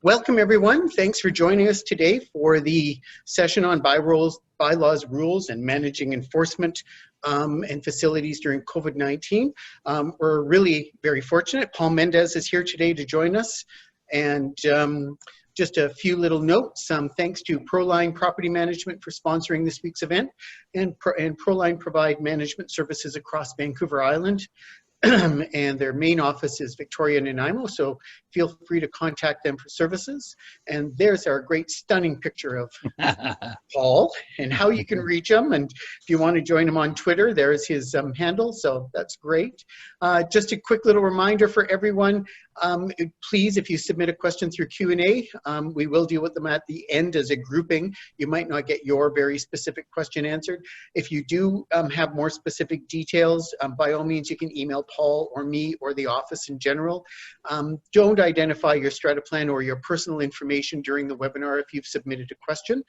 Welcome everyone. Thanks for joining us today for the session on bylaws, rules, and managing enforcement and facilities during COVID-19. We're really very fortunate. Paul Mendez is here today to join us. And just a few little notes. Thanks to Proline Property Management for sponsoring this week's event. And Proline provide management services across Vancouver Island. And their main office is Victoria and Nanaimo, so feel free to contact them for services. And there's our great stunning picture of Paul and how you can reach him. And if you want to join him on Twitter, there's his handle, so that's great. Just a quick little reminder for everyone, please, if you submit a question through Q&A, we will deal with them at the end as a grouping. You might not get your very specific question answered. If you do have more specific details, by all means, you can email Paul or me or the office in general. Don't identify your strata plan or your personal information during the webinar if you've submitted a question.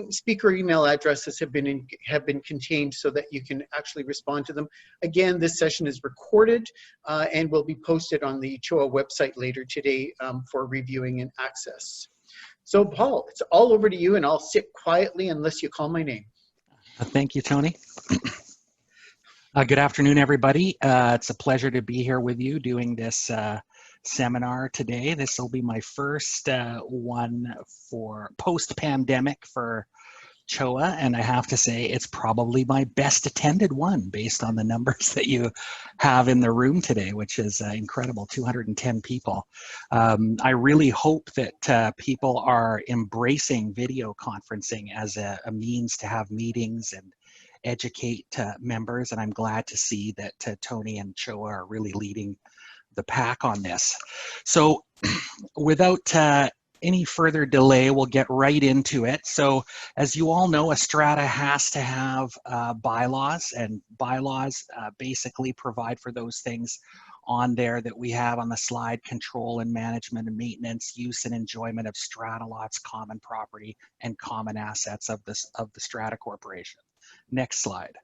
Speaker email addresses have been contained so that you can actually respond to them. Again, this session is recorded and will be posted on the CHOA website later today for reviewing and access. So Paul, it's all over to you, and I'll sit quietly unless you call my name. Thank you, Tony. Good afternoon, everybody. It's a pleasure to be here with you doing this seminar today. This will be my first one for post-pandemic for CHOA, and I have to say it's probably my best attended one based on the numbers that you have in the room today, which is incredible, 210 people. I really hope that people are embracing video conferencing as a means to have meetings and educate members, and I'm glad to see that Tony and CHOA are really leading the pack on this. So without any further delay, we'll get right into it. So as you all know, a strata has to have bylaws, and bylaws basically provide for those things on there that we have on the slide: control and management and maintenance, use and enjoyment of strata lots, common property, and common assets of the strata corporation. Next slide.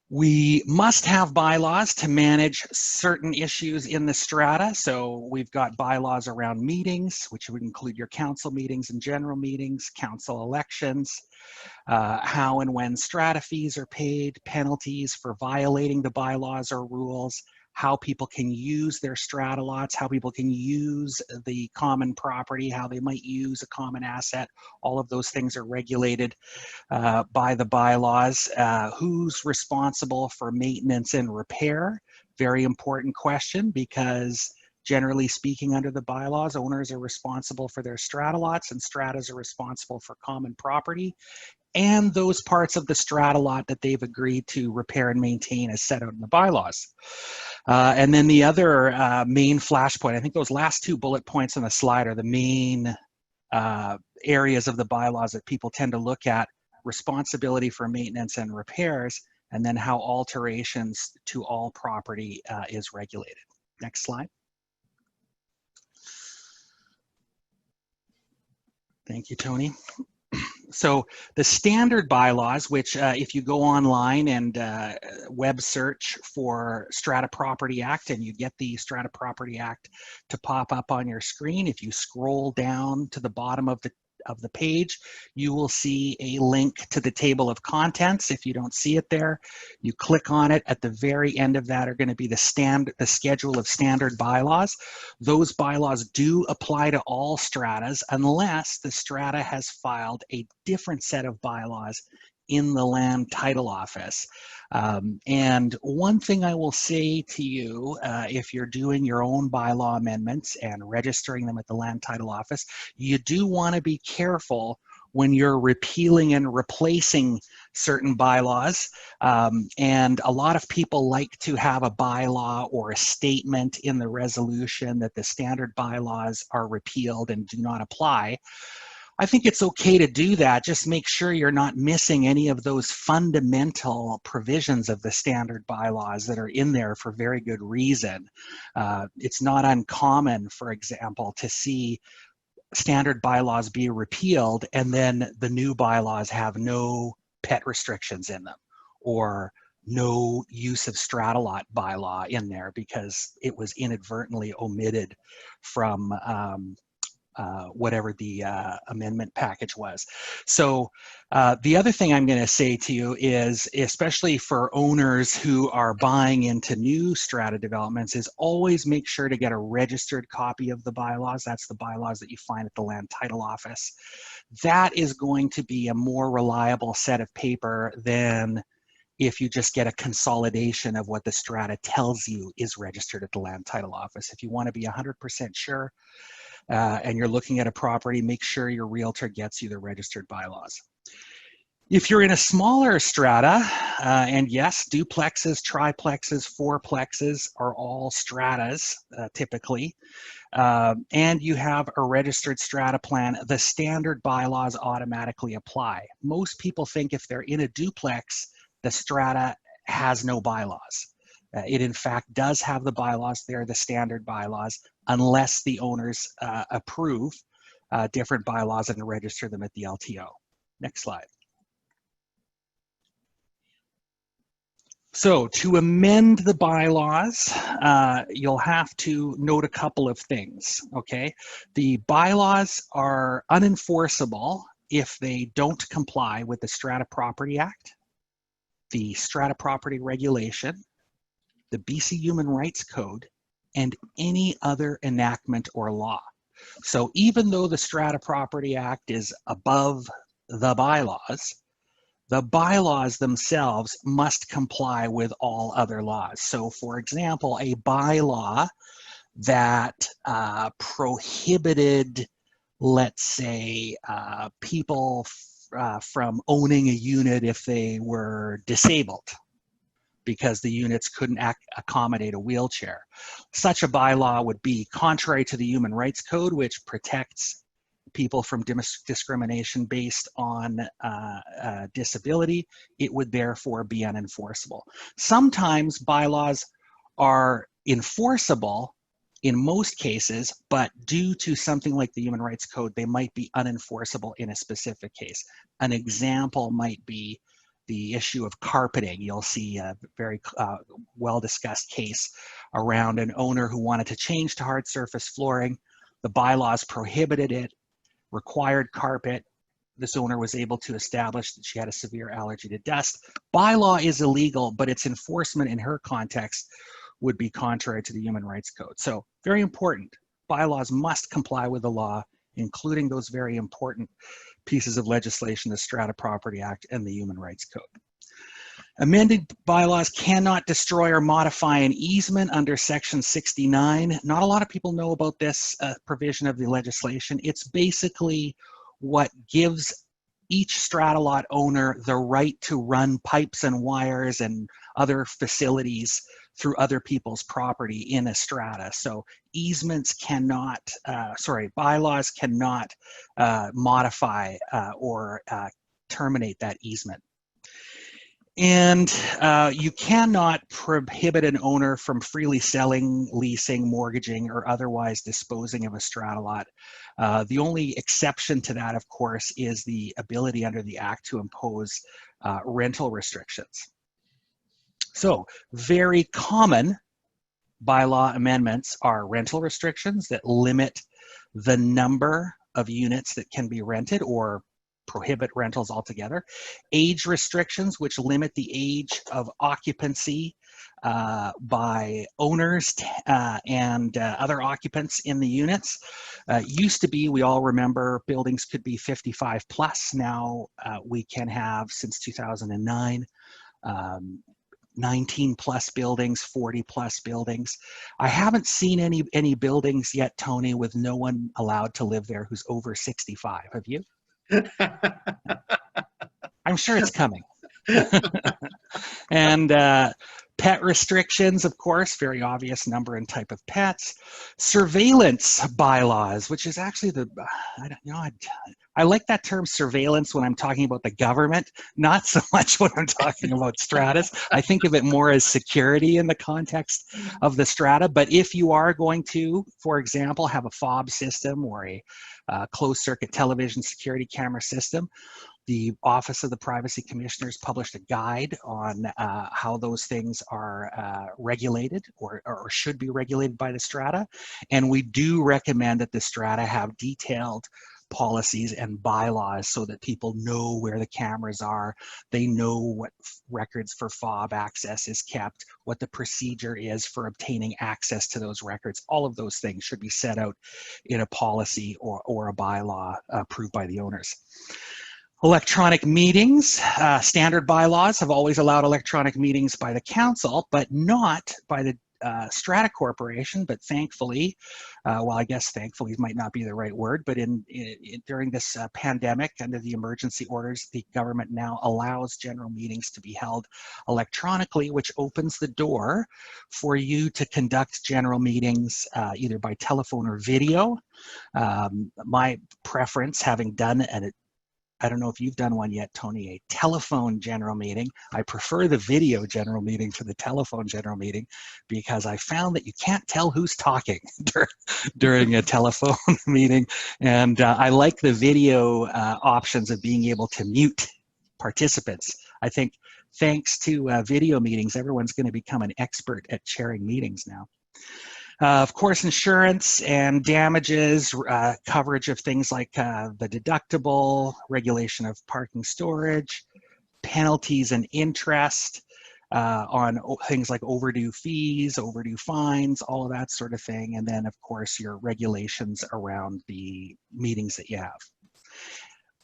We must have bylaws to manage certain issues in the strata. So we've got bylaws around meetings, which would include your council meetings and general meetings, council elections, how and when strata fees are paid, penalties for violating the bylaws or rules, how people can use their strata lots, how people can use the common property, how they might use a common asset. All of those things are regulated by the bylaws. Who's responsible for maintenance and repair? Very important question, because generally speaking, under the bylaws, owners are responsible for their strata lots, and stratas are responsible for common property and those parts of the strata lot that they've agreed to repair and maintain as set out in the bylaws. And then the other main flashpoint, I think those last two bullet points on the slide are the main areas of the bylaws that people tend to look at: responsibility for maintenance and repairs, and then how alterations to all property is regulated. Next slide. Thank you, Tony. So the standard bylaws, which if you go online and web search for Strata Property Act, and you get the Strata Property Act to pop up on your screen, if you scroll down to the bottom of the page, you will see a link to the table of contents. If you don't see it there, you click on it. At the very end of that are going to be the schedule of standard bylaws. Those bylaws do apply to all stratas unless the strata has filed a different set of bylaws in the Land Title Office. And one thing I will say to you, if you're doing your own bylaw amendments and registering them at the Land Title Office, you do want to be careful when you're repealing and replacing certain bylaws. And a lot of people like to have a bylaw or a statement in the resolution that the standard bylaws are repealed and do not apply. I think it's okay to do that. Just make sure you're not missing any of those fundamental provisions of the standard bylaws that are in there for very good reason. It's not uncommon, for example, to see standard bylaws be repealed and then the new bylaws have no pet restrictions in them, or no use of strata lot bylaw in there because it was inadvertently omitted from whatever the amendment package was. So the other thing I'm going to say to you is, especially for owners who are buying into new strata developments, is always make sure to get a registered copy of the bylaws. That's the bylaws that you find at the land title office. That is going to be a more reliable set of paper than if you just get a consolidation of what the strata tells you is registered at the land title office. If you want to be 100% sure, and you're looking at a property, make sure your realtor gets you the registered bylaws. If you're in a smaller strata, and yes, duplexes, triplexes, fourplexes are all stratas typically, and you have a registered strata plan, the standard bylaws automatically apply. Most people think if they're in a duplex, the strata has no bylaws. It in fact does have the bylaws. They're the standard bylaws, unless the owners approve different bylaws and register them at the LTO. Next slide. So to amend the bylaws, you'll have to note a couple of things, okay? The bylaws are unenforceable if they don't comply with the Strata Property Act, the Strata Property Regulation, the BC Human Rights Code, and any other enactment or law. So even though the Strata Property Act is above the bylaws themselves must comply with all other laws. So for example, a bylaw that prohibited, let's say, people from owning a unit if they were disabled, because the units couldn't accommodate a wheelchair. Such a bylaw would be contrary to the Human Rights Code, which protects people from discrimination based on disability. It would therefore be unenforceable. Sometimes bylaws are enforceable in most cases, but due to something like the Human Rights Code, they might be unenforceable in a specific case. An example might be the issue of carpeting. You'll see a very well-discussed case around an owner who wanted to change to hard surface flooring. The bylaws prohibited it, required carpet. This owner was able to establish that she had a severe allergy to dust. Bylaw is illegal, but its enforcement in her context would be contrary to the Human Rights Code. So very important. Bylaws must comply with the law, including those very important pieces of legislation, the Strata Property Act and the Human Rights Code. Amended bylaws cannot destroy or modify an easement under Section 69. Not a lot of people know about this provision of the legislation. It's basically what gives each strata lot owner the right to run pipes and wires and other facilities through other people's property in a strata. So easements cannot, bylaws cannot modify or terminate that easement. And you cannot prohibit an owner from freely selling, leasing, mortgaging, or otherwise disposing of a strata lot. The only exception to that, of course, is the ability under the Act to impose rental restrictions. So very common bylaw amendments are rental restrictions that limit the number of units that can be rented or prohibit rentals altogether. Age restrictions, which limit the age of occupancy by owners and other occupants in the units. Used to be, we all remember, buildings could be 55 plus. Now we can have, since 2009, 19 plus buildings, 40 plus buildings. I haven't seen any buildings yet, Tony, with no one allowed to live there who's over 65. Have you? I'm sure it's coming. And pet restrictions, of course, very obvious number and type of pets. Surveillance bylaws, which is actually I like that term surveillance when I'm talking about the government, not so much when I'm talking about stratas. I think of it more as security in the context of the strata. But if you are going to, for example, have a fob system or a closed circuit television security camera system, The Office of the Privacy Commissioners published a guide on how those things are regulated or should be regulated by the strata. And we do recommend that the strata have detailed policies and bylaws so that people know where the cameras are, they know what records for fob access is kept, what the procedure is for obtaining access to those records. All of those things should be set out in a policy or a bylaw approved by the owners. Electronic meetings, standard bylaws have always allowed electronic meetings by the council, but not by the Strata Corporation. But thankfully, well, I guess thankfully might not be the right word, but during this pandemic, under the emergency orders, the government now allows general meetings to be held electronically, which opens the door for you to conduct general meetings either by telephone or video. My preference, having done I don't know if you've done one yet, Tony, a telephone general meeting. I prefer the video general meeting to the telephone general meeting because I found that you can't tell who's talking during a telephone meeting. And I like the video options of being able to mute participants. I think thanks to video meetings, everyone's going to become an expert at chairing meetings now. Of course, insurance and damages, coverage of things like the deductible, regulation of parking storage, penalties and interest on things like overdue fees, overdue fines, all of that sort of thing. And then, of course, your regulations around the meetings that you have.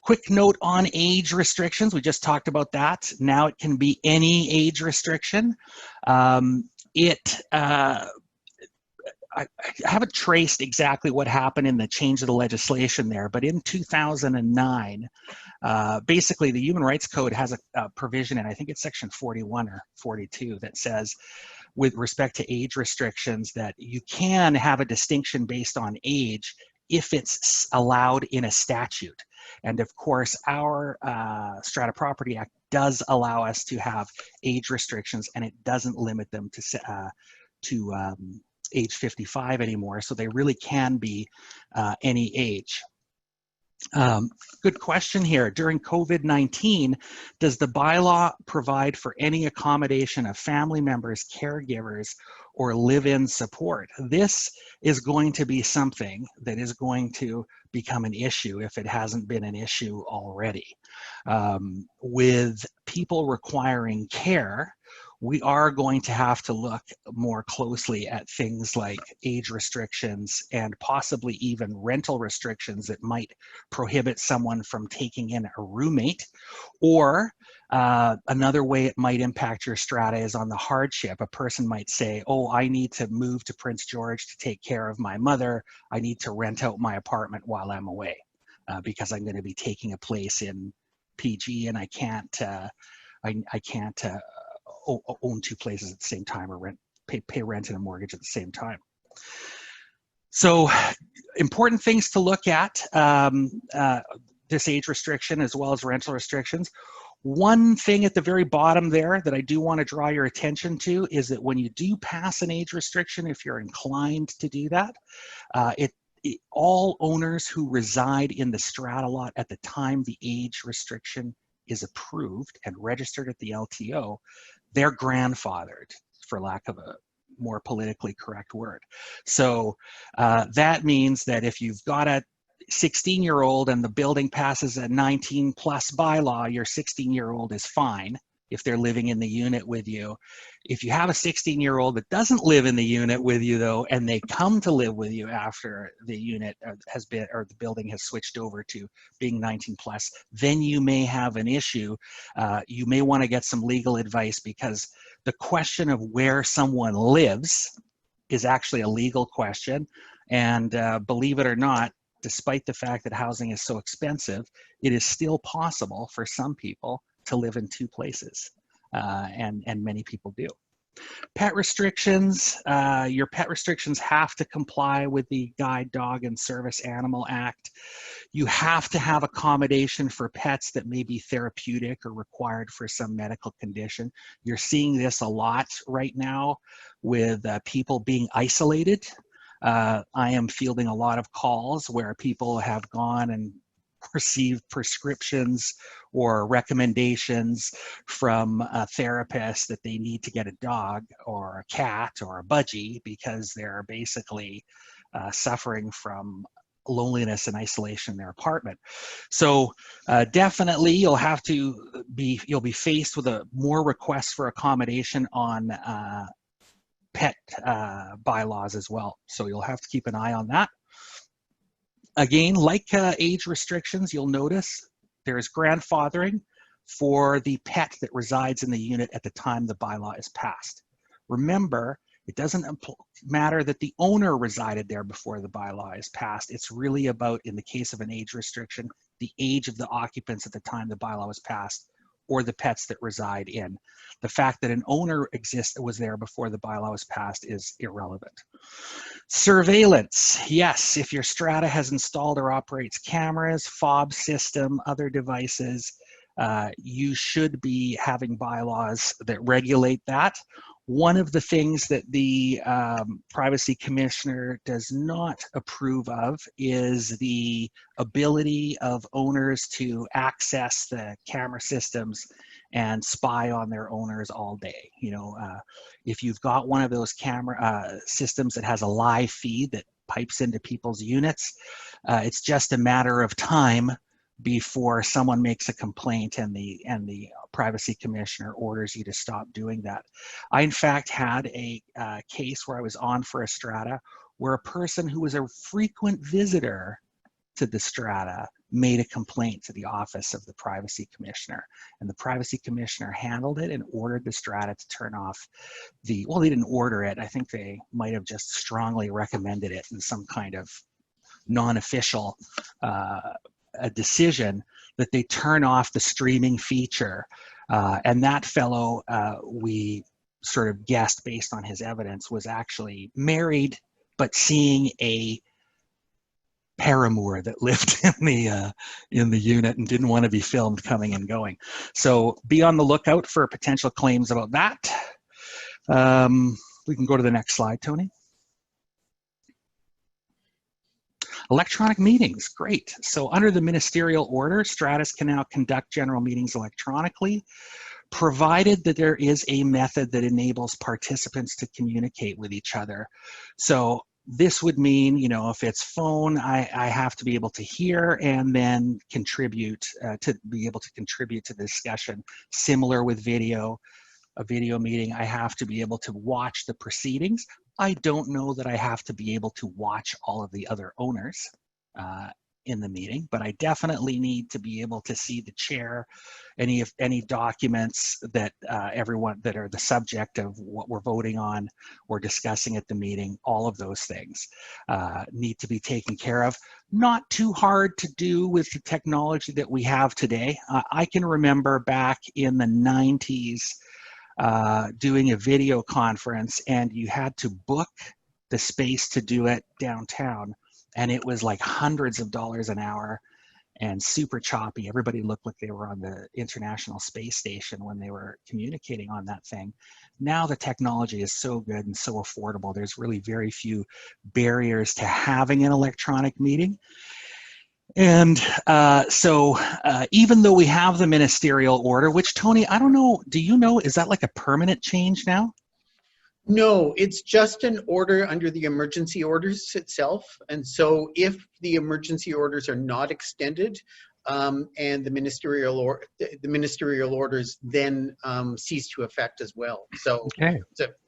Quick note on age restrictions. We just talked about that. Now it can be any age restriction. I haven't traced exactly what happened in the change of the legislation there, but in 2009, basically the Human Rights Code has a provision, and I think it's section 41 or 42, that says with respect to age restrictions that you can have a distinction based on age if it's allowed in a statute. And of course, our Strata Property Act does allow us to have age restrictions, and it doesn't limit them to age 55 anymore, so they really can be any age. Good question here. During COVID-19, does the bylaw provide for any accommodation of family members, caregivers, or live-in support? This is going to be something that is going to become an issue if it hasn't been an issue already. With people requiring care, we are going to have to look more closely at things like age restrictions and possibly even rental restrictions that might prohibit someone from taking in a roommate. Or another way it might impact your strata is on the hardship. A person might say, oh, I need to move to Prince George to take care of my mother. I need to rent out my apartment while I'm away because I'm going to be taking a place in PG and I can't own two places at the same time or pay rent and a mortgage at the same time. So important things to look at, this age restriction as well as rental restrictions. One thing at the very bottom there that I do want to draw your attention to is that when you do pass an age restriction, if you're inclined to do that, all owners who reside in the strata lot at the time the age restriction is approved and registered at the LTO, they're grandfathered, for lack of a more politically correct word. So that means that if you've got a 16-year-old and the building passes a 19+ bylaw, your 16-year-old is fine if they're living in the unit with you. If you have a 16-year-old that doesn't live in the unit with you though, and they come to live with you after the unit has been, or the building has switched over to being 19+, then you may have an issue. You may want to get some legal advice because the question of where someone lives is actually a legal question. And believe it or not, despite the fact that housing is so expensive, it is still possible for some people to live in two places, and many people do. Pet restrictions, your pet restrictions have to comply with the Guide Dog and Service Animal Act. You have to have accommodation for pets that may be therapeutic or required for some medical condition. You're seeing this a lot right now with people being isolated. I am fielding a lot of calls where people have gone and receive prescriptions or recommendations from a therapist that they need to get a dog or a cat or a budgie because they're basically suffering from loneliness and isolation in their apartment. So definitely you'll be faced with more requests for accommodation on pet bylaws as well. So you'll have to keep an eye on that. Again, like age restrictions, you'll notice there's grandfathering for the pet that resides in the unit at the time the bylaw is passed. Remember, it doesn't matter that the owner resided there before the bylaw is passed. It's really about, in the case of an age restriction, the age of the occupants at the time the bylaw was passed, or the pets that reside in. The fact that an owner was there before the bylaw was passed is irrelevant. Surveillance, yes, if your strata has installed or operates cameras, fob system, other devices, you should be having bylaws that regulate that. One of the things that the Privacy Commissioner does not approve of is the ability of owners to access the camera systems and spy on their owners all day. You know, if you've got one of those camera systems that has a live feed that pipes into people's units, it's just a matter of time before someone makes a complaint and the Privacy Commissioner orders you to stop doing that. I, in fact, had a case where I was on for a strata where a person who was a frequent visitor to the strata made a complaint to the office of the Privacy Commissioner. And the Privacy Commissioner handled it and ordered the strata to turn off well, they didn't order it. I think they might have just strongly recommended it in some kind of non-official a decision that they turn off the streaming feature. And that fellow, we sort of guessed based on his evidence, was actually married, but seeing a paramour that lived in the unit and didn't want to be filmed coming and going. So be on the lookout for potential claims about that. We can go to the next slide, Tony. Electronic meetings, great. So under the ministerial order, stratas can now conduct general meetings electronically, provided that there is a method that enables participants to communicate with each other. So this would mean, you know, if it's phone, I have to be able to hear and then contribute, to be able to contribute to the discussion. Similar with video, a video meeting, I have to be able to watch the proceedings. I don't know that I have to be able to watch all of the other owners in the meeting, but I definitely need to be able to see the chair, any documents that everyone that are the subject of what we're voting on or discussing at the meeting. All of those things need to be taken care of. Not too hard to do with the technology that we have today. I can remember back in the 90s doing a video conference, and you had to book the space to do it downtown, and it was like hundreds of dollars an hour and super choppy. Everybody looked like they were on the International Space Station when they were communicating on that thing. Now the technology is so good and so affordable. There's really very few barriers to having an electronic meeting. And so even though we have the ministerial order, which, Tony, I don't know, do you know, is that like a permanent change now? No, it's just an order under the emergency orders itself. And so if the emergency orders are not extended and the ministerial orders then cease to effect as well. So, okay.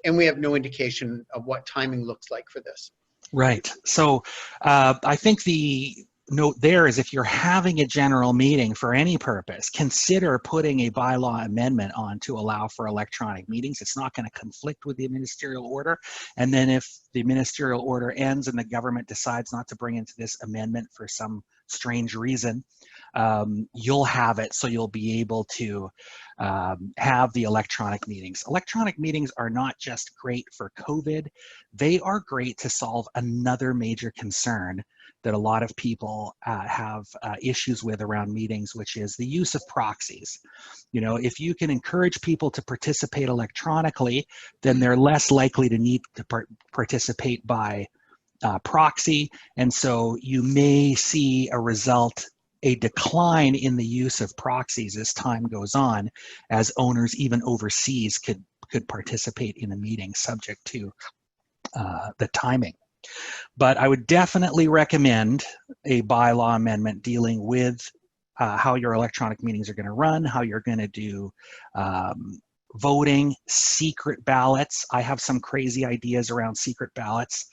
And we have no indication of what timing looks like for this. Right. So I think the note there is, if you're having a general meeting for any purpose, consider putting a bylaw amendment on to allow for electronic meetings. It's not going to conflict with the ministerial order. And then if the ministerial order ends and the government decides not to bring into this amendment for some strange reason, you'll have it, so you'll be able to have the electronic meetings. Electronic meetings are not just great for COVID, they are great to solve another major concern that a lot of people have issues with around meetings, which is the use of proxies. You know, if you can encourage people to participate electronically, then they're less likely to need to participate by proxy, and so you may see a result a decline in the use of proxies as time goes on, as owners even overseas could participate in a meeting subject to the timing. But I would definitely recommend a bylaw amendment dealing with how your electronic meetings are going to run, how you're going to do voting, secret ballots. I have some crazy ideas around secret ballots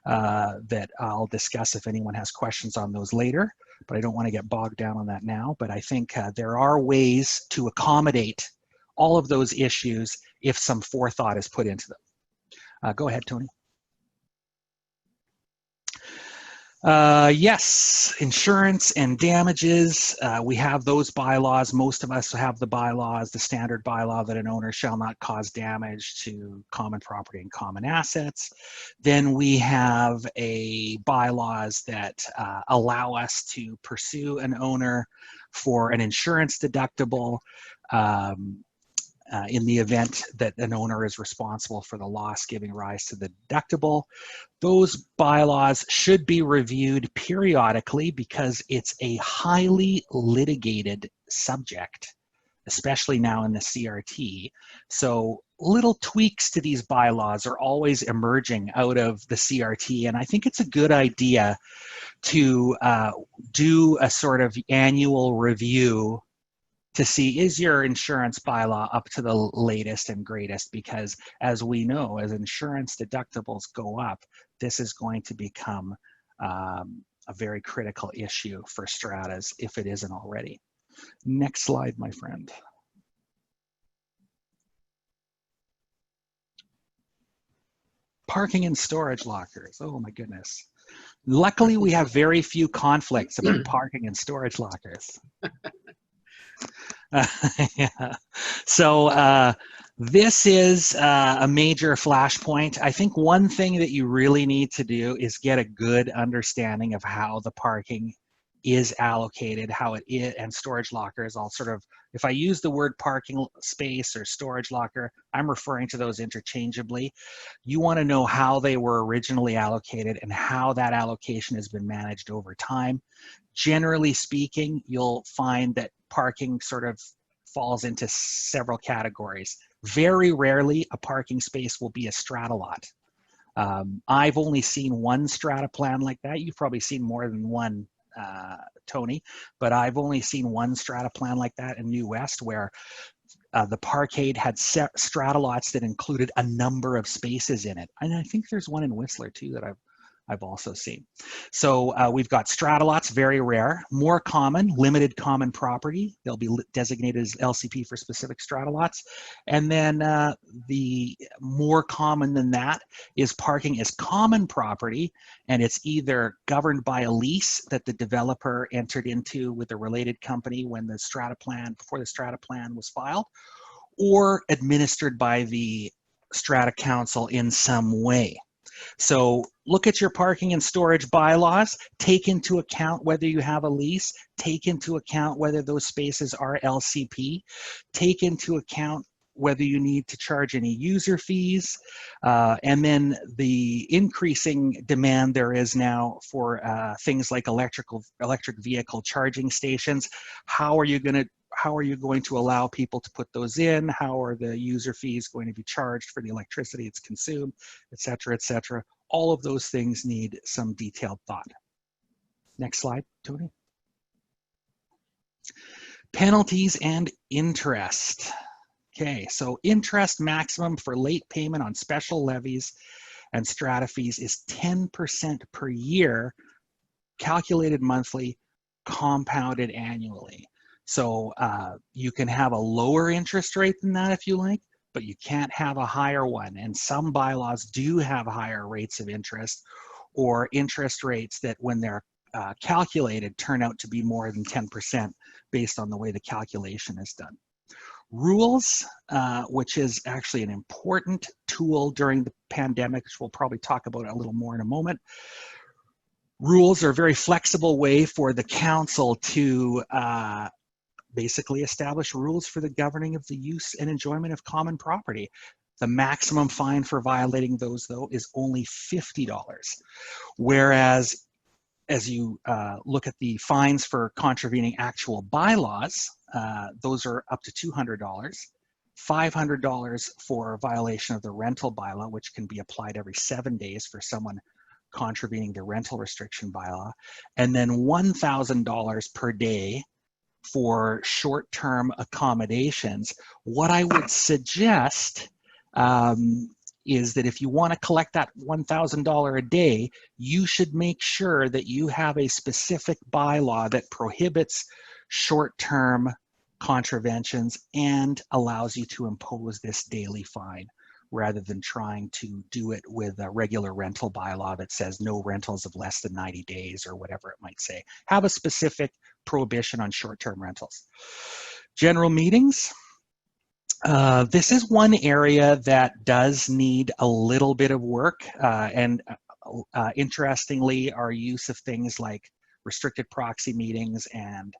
that I'll discuss if anyone has questions on those later, but I don't want to get bogged down on that now. But I think there are ways to accommodate all of those issues if some forethought is put into them. Go ahead, Tony. Yes, insurance and damages. We have those bylaws. Most of us have the bylaws, the standard bylaw that an owner shall not cause damage to common property and common assets. Then we have a bylaws that allow us to pursue an owner for an insurance deductible in the event that an owner is responsible for the loss giving rise to the deductible. Those bylaws should be reviewed periodically because it's a highly litigated subject, especially now in the CRT. So little tweaks to these bylaws are always emerging out of the CRT, and I think it's a good idea to do a sort of annual review to see, is your insurance bylaw up to the latest and greatest? Because as we know, as insurance deductibles go up, this is going to become a very critical issue for stratas if it isn't already. Next slide, my friend. Parking and storage lockers. Oh my goodness. Luckily, we have very few conflicts about parking and storage lockers. Yeah. So this is a major flashpoint. I think one thing that you really need to do is get a good understanding of how the parking is allocated, how it is, and storage lockers. I'll sort of, if I use the word parking space or storage locker, I'm referring to those interchangeably. You want to know how they were originally allocated and how that allocation has been managed over time. Generally speaking, you'll find that parking sort of falls into several categories. Very rarely a parking space will be a strata lot. I've only seen one strata plan like that. You've probably seen more than one, Tony, but I've only seen one strata plan like that in New West where the parkade had strata lots that included a number of spaces in it. And I think there's one in Whistler too that I've also seen. So we've got strata lots, very rare. More common, limited common property. They'll be designated as LCP for specific strata lots. And then the more common than that is parking as common property, and it's either governed by a lease that the developer entered into with a related company when the strata plan, before the strata plan was filed, or administered by the strata council in some way. So look at your parking and storage bylaws, take into account whether you have a lease, take into account whether those spaces are LCP, take into account whether you need to charge any user fees, and then the increasing demand there is now for things like electric vehicle charging stations. How are you going to allow people to put those in? How are the user fees going to be charged for the electricity it's consumed, et cetera, et cetera? All of those things need some detailed thought. Next slide, Tony. Penalties and interest. Okay, so interest maximum for late payment on special levies and strata fees is 10% per year, calculated monthly, compounded annually. So you can have a lower interest rate than that if you like, but you can't have a higher one. And some bylaws do have higher rates of interest, or interest rates that when they're calculated turn out to be more than 10% based on the way the calculation is done. Rules, which is actually an important tool during the pandemic, which we'll probably talk about a little more in a moment. Rules are a very flexible way for the council to basically establish rules for the governing of the use and enjoyment of common property. The maximum fine for violating those, though, is only $50, whereas as you look at the fines for contravening actual bylaws, those are up to $200. $500 for a violation of the rental bylaw, which can be applied every 7 days for someone contravening the rental restriction bylaw, and then $1,000 per day for short-term accommodations. What I would suggest is that if you want to collect that $1,000 a day, you should make sure that you have a specific bylaw that prohibits short-term contraventions and allows you to impose this daily fine, rather than trying to do it with a regular rental bylaw that says no rentals of less than 90 days or whatever it might say. Have a specific prohibition on short-term rentals. General meetings. This is one area that does need a little bit of work, and interestingly, our use of things like restricted proxy meetings and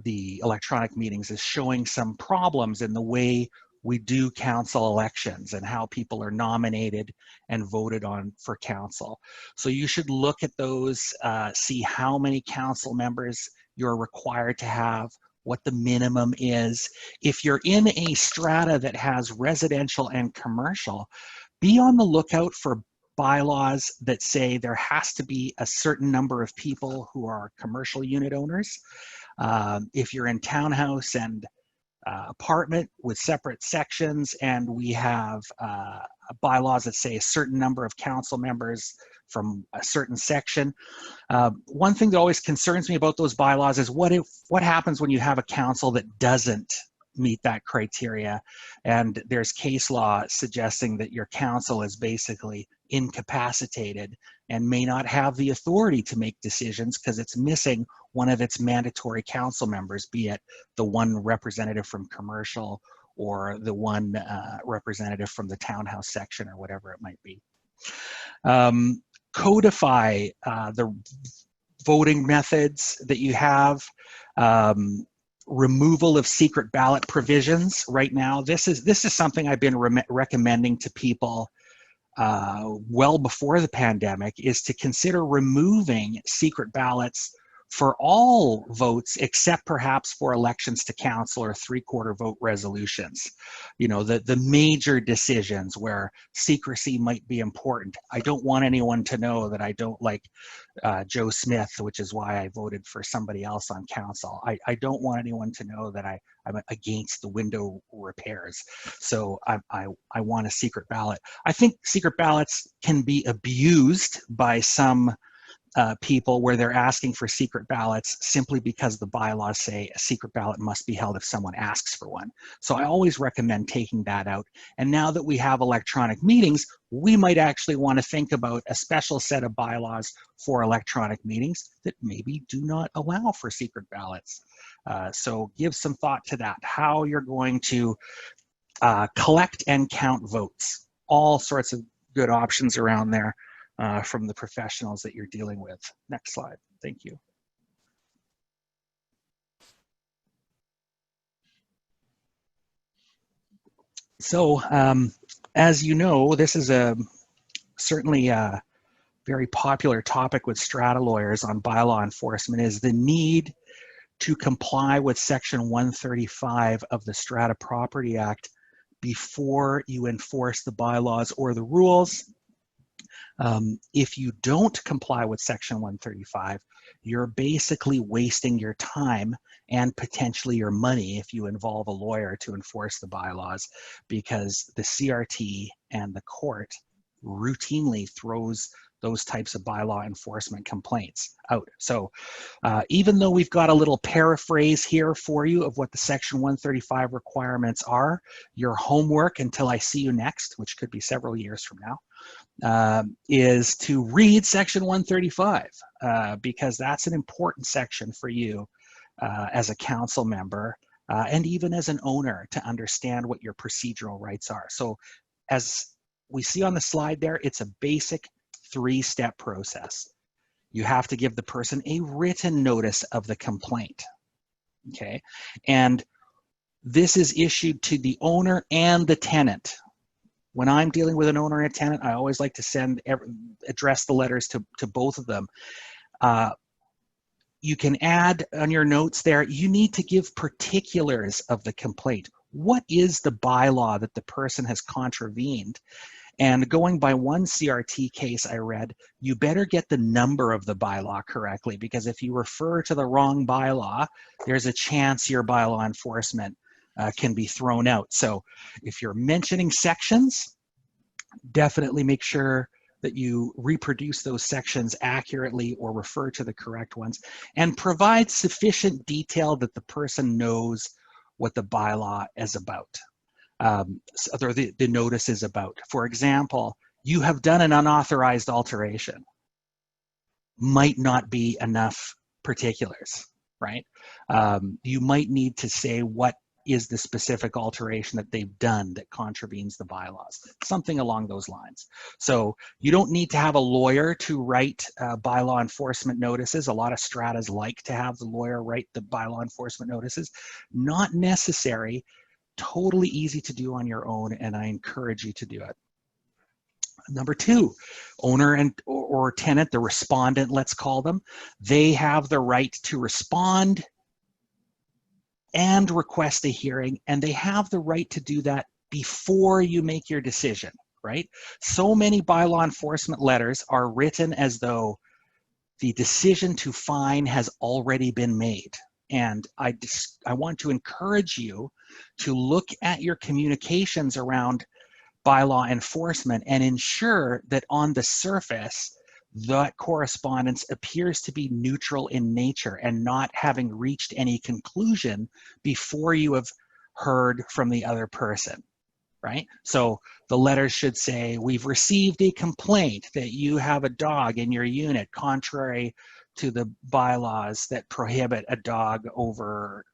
the electronic meetings is showing some problems in the way we do council elections and how people are nominated and voted on for council. So you should look at those, see how many council members you're required to have, what the minimum is. If you're in a strata that has residential and commercial, be on the lookout for bylaws that say there has to be a certain number of people who are commercial unit owners. If you're in townhouse and apartment with separate sections, and we have bylaws that say a certain number of council members from a certain section. One thing that always concerns me about those bylaws is what happens when you have a council that doesn't meet that criteria, and there's case law suggesting that your council is basically incapacitated and may not have the authority to make decisions because it's missing one of its mandatory council members, be it the one representative from commercial or the one representative from the townhouse section or whatever it might be. Codify the voting methods that you have. Removal of secret ballot provisions. Right now, this is something I've been recommending to people well before the pandemic, is to consider removing secret ballots for all votes except perhaps for elections to council or 3/4 vote resolutions. You know, the major decisions where secrecy might be important. I don't want anyone to know that I don't like Joe Smith, which is why I voted for somebody else on council. I don't want anyone to know that I'm against the window repairs. So I want a secret ballot. I think secret ballots can be abused by some people where they're asking for secret ballots simply because the bylaws say a secret ballot must be held if someone asks for one. So I always recommend taking that out. And now that we have electronic meetings, we might actually want to think about a special set of bylaws for electronic meetings that maybe do not allow for secret ballots. So give some thought to that, how you're going to collect and count votes. All sorts of good options around there. From the professionals that you're dealing with. Next slide. Thank you. So, as you know, this is certainly a very popular topic with strata lawyers on bylaw enforcement, is the need to comply with Section 135 of the Strata Property Act before you enforce the bylaws or the rules. If you don't comply with Section 135, you're basically wasting your time and potentially your money if you involve a lawyer to enforce the bylaws, because the CRT and the court routinely throws those types of bylaw enforcement complaints out. So even though we've got a little paraphrase here for you of what the Section 135 requirements are, your homework until I see you next, which could be several years from now, is to read Section 135 because that's an important section for you as a council member and even as an owner to understand what your procedural rights are. So as we see on the slide there, it's a basic 3-step process. You have to give the person a written notice of the complaint, okay? And this is issued to the owner and the tenant. when I'm dealing with an owner and a tenant, I always like to address the letters to both of them. You can add on your notes there, you need to give particulars of the complaint. What is the bylaw that the person has contravened? And going by one CRT case I read, you better get the number of the bylaw correctly, because if you refer to the wrong bylaw, there's a chance your bylaw enforcement can be thrown out. So if you're mentioning sections, definitely make sure that you reproduce those sections accurately or refer to the correct ones, and provide sufficient detail that the person knows what the bylaw is about, or the notice is about. For example, you have done an unauthorized alteration. Might not be enough particulars, right? You might need to say what is the specific alteration that they've done that contravenes the bylaws, something along those lines. So you don't need to have a lawyer to write bylaw enforcement notices. A lot of stratas like to have the lawyer write the bylaw enforcement notices. Not necessary, totally easy to do on your own, and I encourage you to do it. Number two, owner or tenant, the respondent, let's call them, they have the right to respond and request a hearing, and they have the right to do that before you make your decision, right? So many bylaw enforcement letters are written as though the decision to fine has already been made. And I want to encourage you to look at your communications around bylaw enforcement and ensure that on the surface, that correspondence appears to be neutral in nature and not having reached any conclusion before you have heard from the other person, right? So the letter should say, we've received a complaint that you have a dog in your unit contrary to the bylaws that prohibit a dog over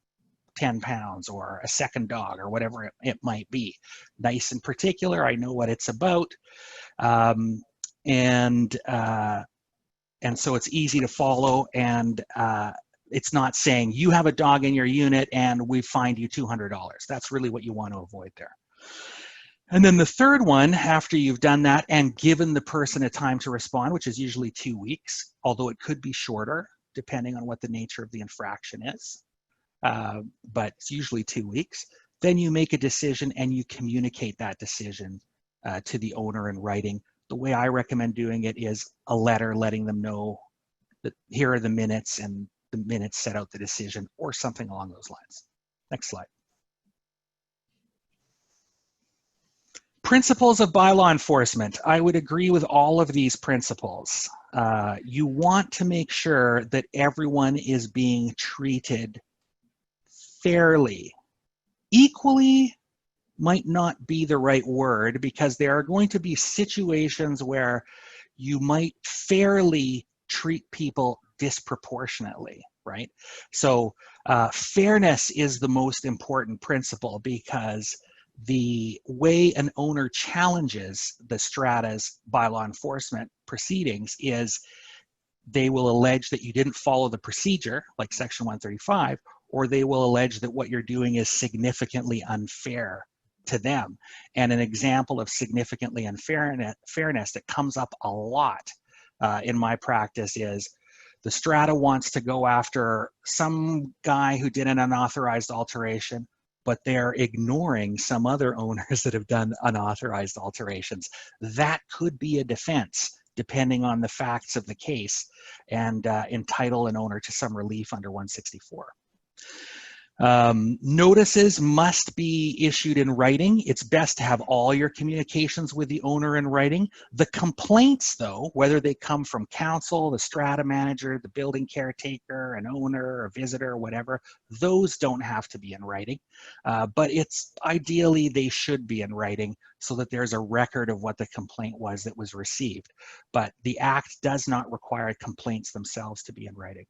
10 pounds or a second dog or whatever it might be. Nice and particular, I know what it's about. And so it's easy to follow, and it's not saying you have a dog in your unit and we fined you $200. That's really what you want to avoid there. And then the third one, after you've done that and given the person a time to respond, which is usually 2 weeks, although it could be shorter depending on what the nature of the infraction is, but it's usually 2 weeks, then you make a decision and you communicate that decision to the owner in writing. The way I recommend doing it is a letter letting them know that here are the minutes, and the minutes set out the decision, or something along those lines. Next slide. Principles of bylaw enforcement. I would agree with all of these principles. You want to make sure that everyone is being treated fairly. Equally might not be the right word, because there are going to be situations where you might fairly treat people disproportionately, right? So fairness is the most important principle, because the way an owner challenges the strata's bylaw enforcement proceedings is they will allege that you didn't follow the procedure, like Section 135, or they will allege that what you're doing is significantly unfair to them. And an example of significantly unfairness that comes up a lot in my practice is the strata wants to go after some guy who did an unauthorized alteration, but they're ignoring some other owners that have done unauthorized alterations. That could be a defense, depending on the facts of the case, and entitle an owner to some relief under 164. Notices must be issued in writing. It's best to have all your communications with the owner in writing. The complaints, though, whether they come from council, the strata manager, the building caretaker, an owner, a visitor, whatever, those don't have to be in writing. But it's ideally they should be in writing so that there's a record of what the complaint was that was received. But the Act does not require complaints themselves to be in writing.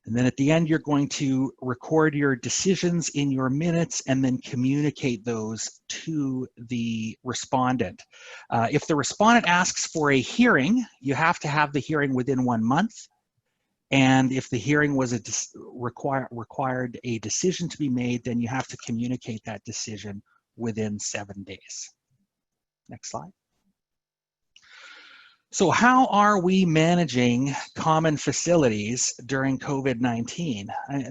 And then at the end, you're going to record your decisions in your minutes and then communicate those to the respondent. If the respondent asks for a hearing, you have to have the hearing within 1 month. And if the hearing was required a decision to be made, then you have to communicate that decision within 7 days. Next slide. So how are we managing common facilities during COVID-19?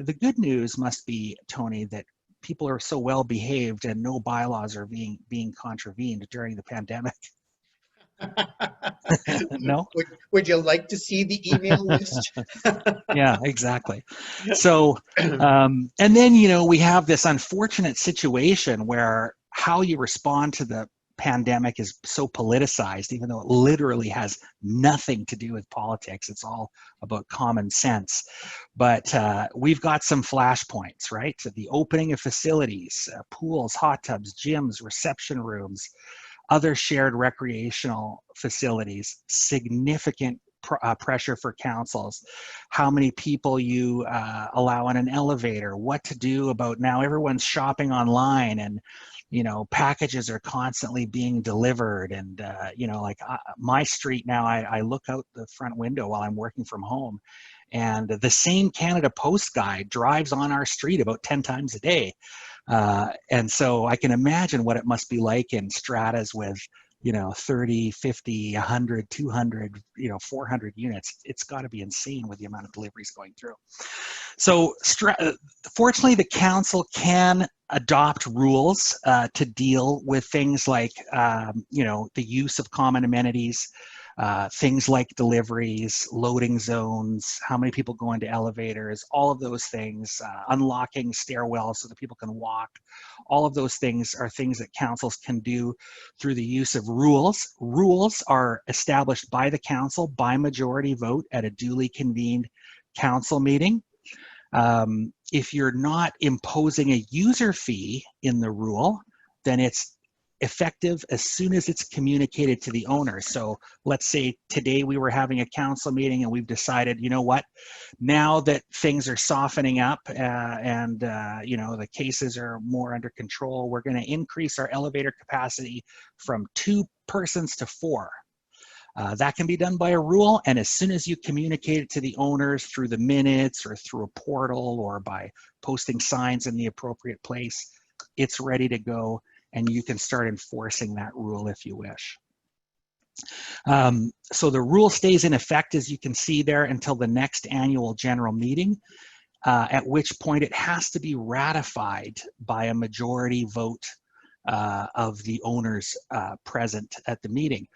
The good news must be, Tony, that people are so well behaved and no bylaws are being contravened during the pandemic. No? Would you like to see the email list? Yeah, exactly. So, and then, you know, we have this unfortunate situation where how you respond to the pandemic is so politicized, even though it literally has nothing to do with politics. It's all about common sense. But we've got some flashpoints, right? So the opening of facilities, pools, hot tubs, gyms, reception rooms, other shared recreational facilities, significant pressure for councils, how many people you allow in an elevator, what to do about now everyone's shopping online and, you know, packages are constantly being delivered. And, you know, like my street now, I look out the front window while I'm working from home and the same Canada Post guy drives on our street about 10 times a day. And so I can imagine what it must be like in stratas with, you know, 30, 50, 100, 200, you know, 400 units. It's got to be insane with the amount of deliveries going through. So fortunately, the council can adopt rules to deal with things like, you know, the use of common amenities, things like deliveries, loading zones, how many people go into elevators, all of those things, unlocking stairwells so that people can walk. All of those things are things that councils can do through the use of rules. Rules are established by the council by majority vote at a duly convened council meeting. If you're not imposing a user fee in the rule, then it's effective as soon as it's communicated to the owner. So let's say today we were having a council meeting and we've decided, you know what, now that things are softening up and you know, the cases are more under control, we're going to increase our elevator capacity from 2 persons to 4. That can be done by a rule, and as soon as you communicate it to the owners through the minutes or through a portal or by posting signs in the appropriate place, it's ready to go and you can start enforcing that rule if you wish. So the rule stays in effect, as you can see there, until the next annual general meeting, at which point it has to be ratified by a majority vote of the owners present at the meeting.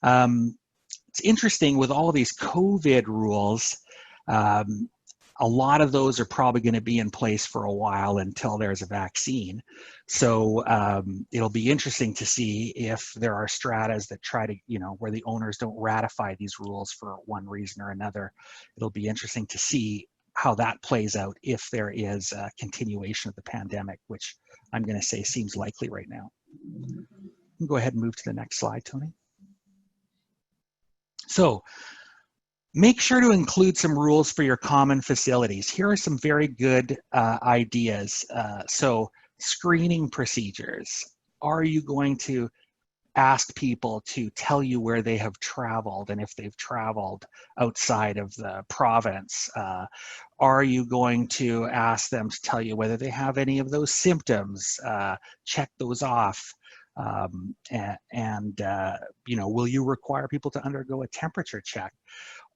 It's interesting with all of these COVID rules, a lot of those are probably going to be in place for a while until there's a vaccine. So it'll be interesting to see if there are stratas that try to, you know, where the owners don't ratify these rules for one reason or another. It'll be interesting to see how that plays out if there is a continuation of the pandemic, which I'm going to say seems likely right now. Go ahead and move to the next slide, Tony. So make sure to include some rules for your common facilities. Here are some very good ideas. So screening procedures. Are you going to ask people to tell you where they have traveled and if they've traveled outside of the province? Are you going to ask them to tell you whether they have any of those symptoms? Check those off. You know, will you require people to undergo a temperature check?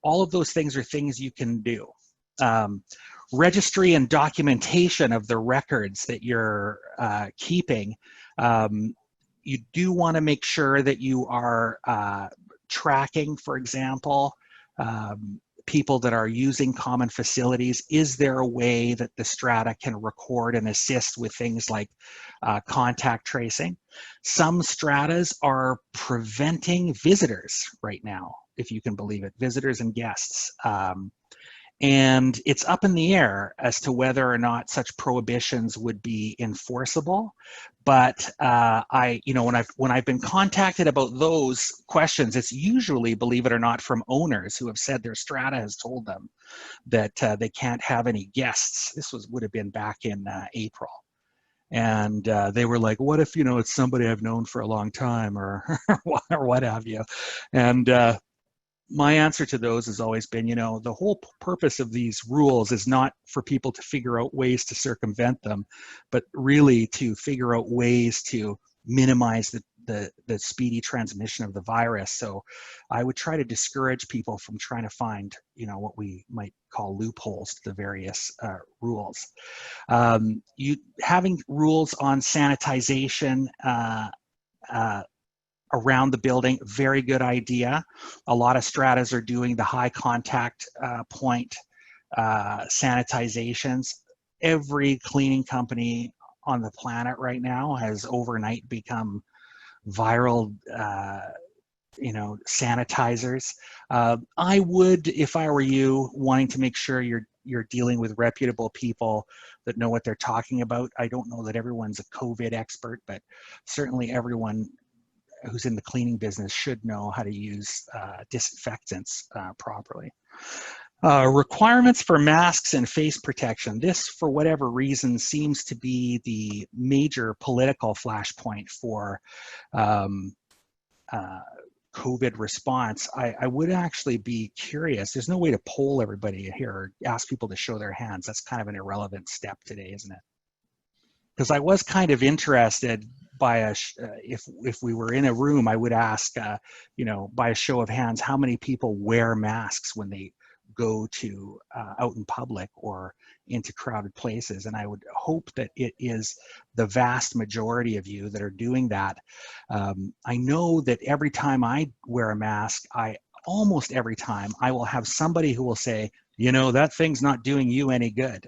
All of those things are things you can do. Registry and documentation of the records that you're keeping. You do want to make sure that you are tracking, for example, people that are using common facilities. Is there a way that the strata can record and assist with things like contact tracing? Some stratas are preventing visitors right now, if you can believe it, visitors and guests. And it's up in the air as to whether or not such prohibitions would be enforceable. But you know, when I've been contacted about those questions, it's usually, believe it or not, from owners who have said their strata has told them that they can't have any guests. This would have been back in April. And they were like, what if, you know, it's somebody I've known for a long time or, or what have you? And my answer to those has always been, the whole purpose of these rules is not for people to figure out ways to circumvent them, but really to figure out ways to minimize the speedy transmission of the virus. So I would try to discourage people from trying to find, what we might call loopholes to the various rules. Having rules on sanitization around the building, very good idea. A lot of stratas are doing the high contact point sanitizations. Every cleaning company on the planet right now has overnight become viral sanitizers. I would, if I were you, wanting to make sure you're dealing with reputable people that know what they're talking about. I don't know that everyone's a COVID expert, but certainly everyone who's in the cleaning business should know how to use disinfectants properly. Requirements for masks and face protection. This, for whatever reason, seems to be the major political flashpoint for COVID response. I would actually be curious. There's no way to poll everybody here or ask people to show their hands. That's kind of an irrelevant step today, isn't it? Because I was kind of interested by if we were in a room, I would ask, by a show of hands, how many people wear masks when they go to out in public or into crowded places. And I would hope that it is the vast majority of you that are doing that. I know that every time I wear a mask, almost every time I will have somebody who will say, that thing's not doing you any good.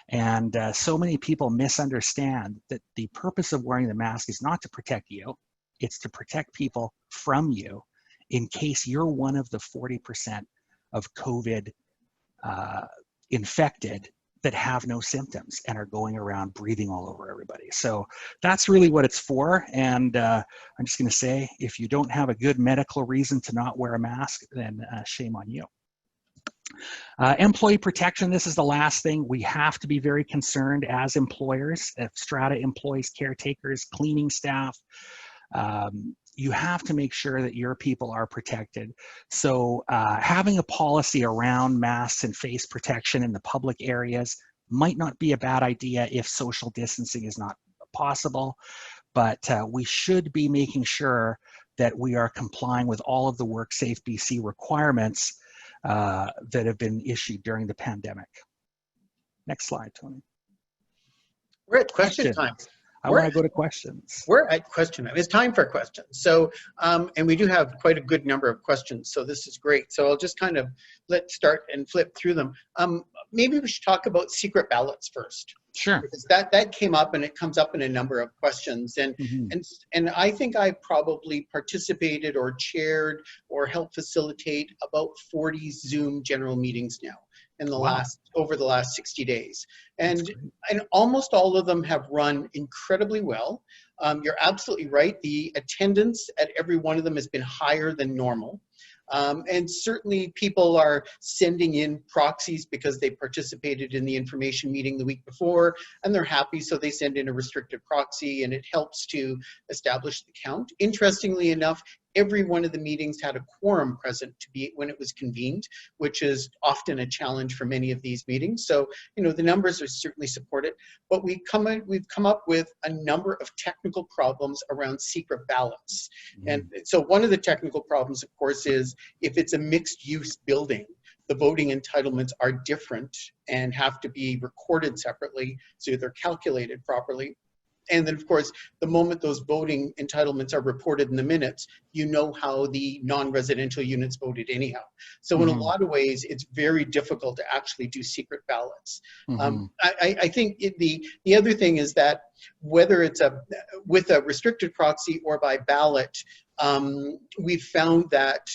And so many people misunderstand that the purpose of wearing the mask is not to protect you, it's to protect people from you in case you're one of the 40% of COVID infected that have no symptoms and are going around breathing all over everybody. So that's really what it's for. And I'm just going to say, if you don't have a good medical reason to not wear a mask, then shame on you. Employee protection, this is the last thing. We have to be very concerned as employers, if strata employees, caretakers, cleaning staff. You have to make sure that your people are protected. So having a policy around masks and face protection in the public areas might not be a bad idea if social distancing is not possible, but we should be making sure that we are complying with all of the WorkSafe BC requirements that have been issued during the pandemic. Next slide, Tony. We're at question time. I want to go to questions. We're at question time. It's time for questions. So, and we do have quite a good number of questions, so this is great. So I'll just kind of let's start and flip through them. Maybe we should talk about secret ballots first. Sure. Because that came up and it comes up in a number of questions. And and I think I probably participated or chaired or helped facilitate about 40 Zoom general meetings now in the over the last 60 days. And almost all of them have run incredibly well. You're absolutely right. The attendance at every one of them has been higher than normal. And certainly people are sending in proxies because they participated in the information meeting the week before and they're happy, so they send in a restricted proxy and it helps to establish the count. Interestingly enough, every one of the meetings had a quorum present to be when it was convened, which is often a challenge for many of these meetings. So, the numbers are certainly supported, but we've come up with a number of technical problems around secret ballots. And so one of the technical problems, of course, is if it's a mixed use building, the voting entitlements are different and have to be recorded separately, so they're calculated properly. And then, of course, the moment those voting entitlements are reported in the minutes, you know how the non-residential units voted anyhow. So in a lot of ways, it's very difficult to actually do secret ballots. I think the other thing is that whether it's with a restricted proxy or by ballot, we've found that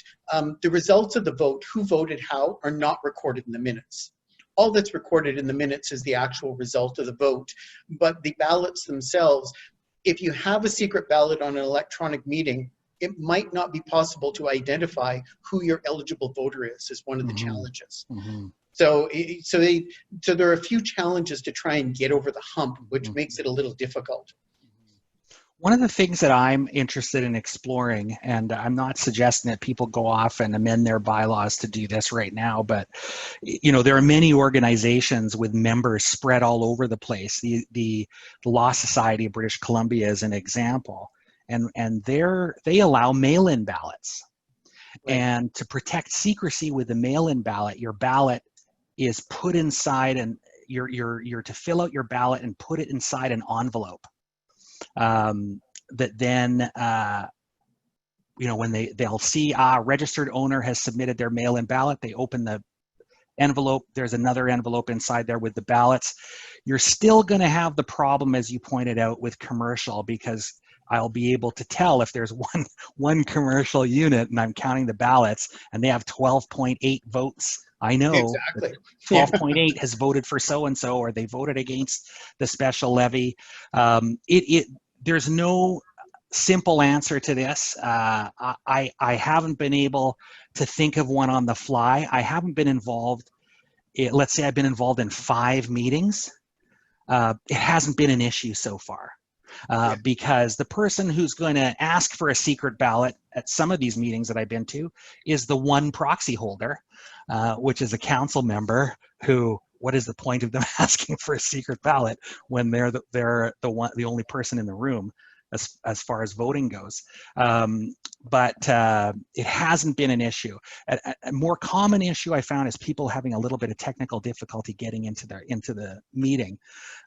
the results of the vote, who voted how, are not recorded in the minutes. All that's recorded in the minutes is the actual result of the vote. But the ballots themselves, if you have a secret ballot on an electronic meeting, it might not be possible to identify who your eligible voter is one of the challenges. So there are a few challenges to try and get over the hump, which makes it a little difficult. One of the things that I'm interested in exploring, and I'm not suggesting that people go off and amend their bylaws to do this right now, but there are many organizations with members spread all over the place. The Law Society of British Columbia is an example, and they allow mail-in ballots. Right. And to protect secrecy with the mail-in ballot, your ballot is put inside, and you're to fill out your ballot and put it inside an envelope. That then, when they'll see registered owner has submitted their mail-in ballot, they open the envelope. There's another envelope inside there with the ballots. You're still going to have the problem, as you pointed out, with commercial, because I'll be able to tell if there's one commercial unit and I'm counting the ballots and they have 12.8 votes. I know exactly 12.8 has voted for so-and-so, or they voted against the special levy. There's no simple answer to this. I haven't been able to think of one on the fly. I haven't been involved. Let's say I've been involved in 5 meetings. It hasn't been an issue so far. Because the person who's going to ask for a secret ballot at some of these meetings that I've been to is the one proxy holder, which is a council member who, what is the point of them asking for a secret ballot when they're the only person in the room as far as voting goes? But it hasn't been an issue. A more common issue I found is people having a little bit of technical difficulty getting into the meeting,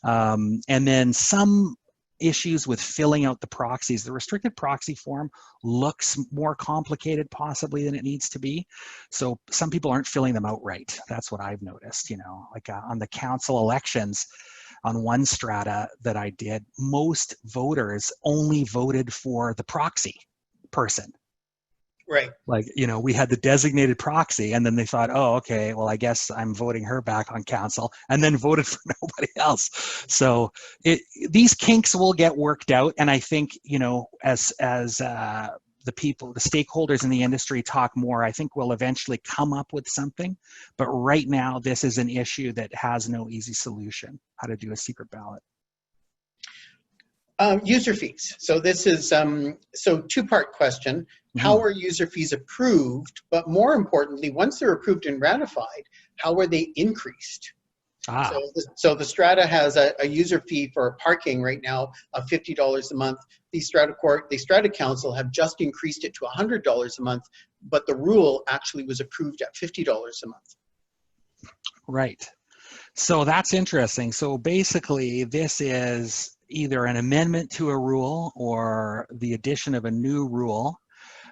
and then some issues with filling out the proxies. The restricted proxy form looks more complicated possibly than it needs to be. So some people aren't filling them out right. That's what I've noticed, like on the council elections, on one strata that I did, most voters only voted for the proxy person. Right. Like, we had the designated proxy, and then they thought, oh, okay, well, I guess I'm voting her back on council, and then voted for nobody else. So these kinks will get worked out. And I think, as the stakeholders in the industry talk more, I think we'll eventually come up with something. But right now, this is an issue that has no easy solution, how to do a secret ballot. User fees. So this is, two-part question. How are user fees approved? But more importantly, once they're approved and ratified, how are they increased? So the Strata has a user fee for parking right now of $50 a month. The Strata Council have just increased it to $100 a month, but the rule actually was approved at $50 a month. Right. So that's interesting. So basically, this is either an amendment to a rule or the addition of a new rule.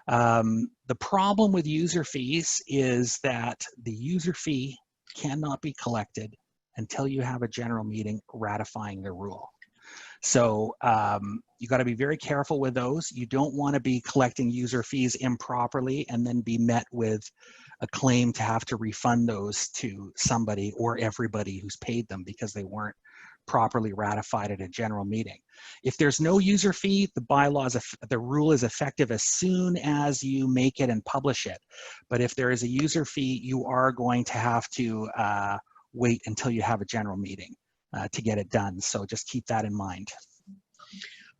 The problem with user fees is that the user fee cannot be collected until you have a general meeting ratifying the rule. So you got to be very careful with those. You don't want to be collecting user fees improperly and then be met with a claim to have to refund those to somebody or everybody who's paid them because they weren't properly ratified at a general meeting. If there's no user fee, the rule is effective as soon as you make it and publish it. But if there is a user fee, you are going to have to wait until you have a general meeting to get it done. So just keep that in mind.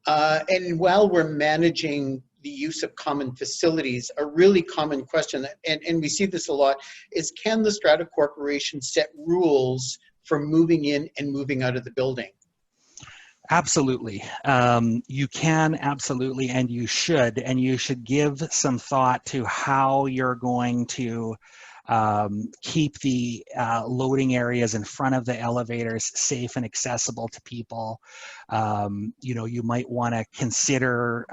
And while we're managing the use of common facilities, a really common question, and we see this a lot, is can the Strata Corporation set rules for moving in and moving out of the building? Absolutely. You can absolutely, and you should give some thought to how you're going to keep the loading areas in front of the elevators safe and accessible to people. You might want to consider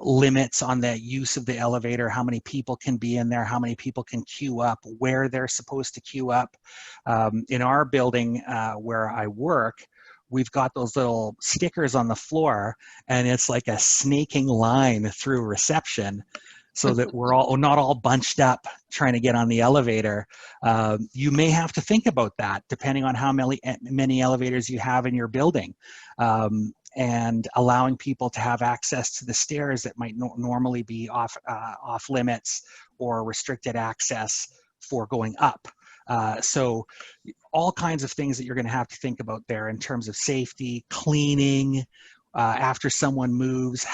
limits on the use of the elevator, how many people can be in there, how many people can queue up, where they're supposed to queue up. In our building where I work, we've got those little stickers on the floor, and it's like a snaking line through reception so that we're not all bunched up trying to get on the elevator. You may have to think about that depending on how many elevators you have in your building. And allowing people to have access to the stairs that might normally be off limits or restricted access for going up. So all kinds of things that you're going to have to think about there in terms of safety, cleaning, after someone moves,